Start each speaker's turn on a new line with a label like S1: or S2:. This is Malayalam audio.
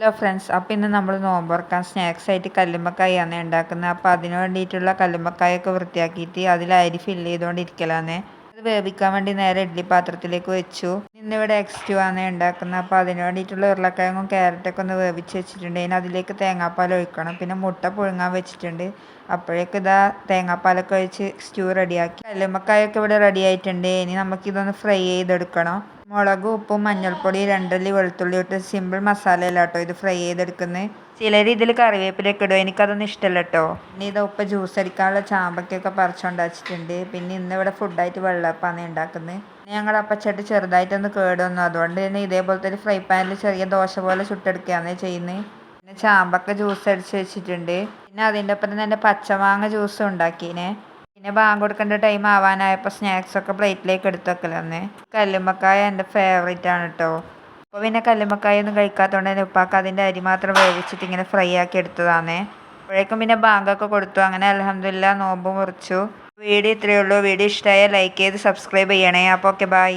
S1: ഹലോ ഫ്രണ്ട്സ്, അപ്പോൾ ഇന്ന് നമ്മൾ നോമ്പ് തുറക്കാൻ സ്നാക്സ് ആയിട്ട് കല്ലുമ്മക്കായാണ് ഉണ്ടാക്കുന്നത്. അപ്പോൾ അതിന് വേണ്ടിയിട്ടുള്ള കല്ലുമ്മക്കായൊക്കെ വൃത്തിയാക്കിയിട്ട് അതിൽ അരി ഫില്ല് ചെയ്തുകൊണ്ടിരിക്കലാന്ന്. അത് വേവിക്കാൻ വേണ്ടി നേരെ ഇഡ്ഡലി പാത്രത്തിലേക്ക് വെച്ചു. ഇന്നിവിടെ എക്സ്റ്റു ആണ് ഉണ്ടാക്കുന്നത്. അപ്പോൾ അതിന് വേണ്ടിയിട്ടുള്ള ഉരുളക്കിഴങ്ങും ക്യാരറ്റൊക്കെ ഒന്ന് വേവിച്ച് വെച്ചിട്ടുണ്ട്. ഇനി അതിലേക്ക് തേങ്ങാപ്പാൽ ഒഴിക്കണം. പിന്നെ മുട്ട പുഴുങ്ങാൻ വെച്ചിട്ടുണ്ട്. അപ്പോഴേക്ക് ഇതാ തേങ്ങാപ്പാലൊക്കെ ഒഴിച്ച് സ്റ്റൂ റെഡിയാക്കി. കല്ലുമ്മക്കായൊക്കെ ഇവിടെ റെഡി ആയിട്ടുണ്ട്. ഇനി നമുക്കിതൊന്ന് ഫ്രൈ ചെയ്തെടുക്കണം. മുളകും ഉപ്പും മഞ്ഞൾപ്പൊടി 2 അല്ലി വെളുത്തുള്ളി ഇട്ട് സിമ്പിൾ മസാലയല്ല കേട്ടോ ഇത് ഫ്രൈ ചെയ്തെടുക്കുന്നത്. ചിലർ ഇതിൽ കറിവേപ്പിലൊക്കെ ഇടും, എനിക്കതൊന്നും ഇഷ്ടമല്ല കേട്ടോ. പിന്നെ ഇത് ഉപ്പ് ജ്യൂസ് അടിക്കാനുള്ള ചാമ്പക്കൊക്കെ പറിച്ചുകൊണ്ട് വച്ചിട്ടുണ്ട്. പിന്നെ ഇന്നിവിടെ ഫുഡായിട്ട് വെള്ളയപ്പാണ് ഉണ്ടാക്കുന്നത്. ഞങ്ങൾ അപ്പച്ചട്ടി ചെറുതായിട്ടൊന്ന് കേടുവന്നു, അതുകൊണ്ട് തന്നെ ഇതേപോലത്തെ ഒരു ഫ്രൈ പാനിൽ ചെറിയ ദോശ പോലെ ചുട്ടെടുക്കുകയാണ് ചെയ്യുന്നത്. പിന്നെ ചാമ്പക്ക ജ്യൂസ് അടിച്ച് വെച്ചിട്ടുണ്ട്. പിന്നെ അതിൻ്റെ ഒപ്പം തന്നെ പച്ചമാങ്ങ ജ്യൂസ് ഉണ്ടാക്കിനെ. പിന്നെ ബാങ്ക് കൊടുക്കേണ്ട ടൈം ആവാനായപ്പോൾ സ്നാക്സൊക്കെ പ്ലേറ്റിലേക്ക് എടുത്ത് വെക്കലെന്ന്. കല്ലുമ്മക്കായ എൻ്റെ ഫേവറേറ്റ് ആണ് കേട്ടോ. അപ്പോൾ പിന്നെ കല്ലുമ്മക്കായ ഒന്നും കഴിക്കാത്തതുകൊണ്ട് തന്നെ ഉപ്പാക്ക് അതിൻ്റെ അരി മാത്രം വേവിച്ചിട്ട് ഇങ്ങനെ ഫ്രൈ ആക്കി എടുത്തതാണേ. അപ്പോഴേക്കും പിന്നെ ബാങ്കൊക്കെ കൊടുത്തു. അങ്ങനെ അൽഹംദുലില്ലാ നോമ്പ് മുറിച്ചു. വീഡിയോ ഇത്രയേ ഉള്ളൂ. വീഡിയോ ഇഷ്ടമായാൽ ലൈക്ക് ചെയ്ത് സബ്സ്ക്രൈബ് ചെയ്യണേ. അപ്പോൾ ഓക്കെ, ബൈ.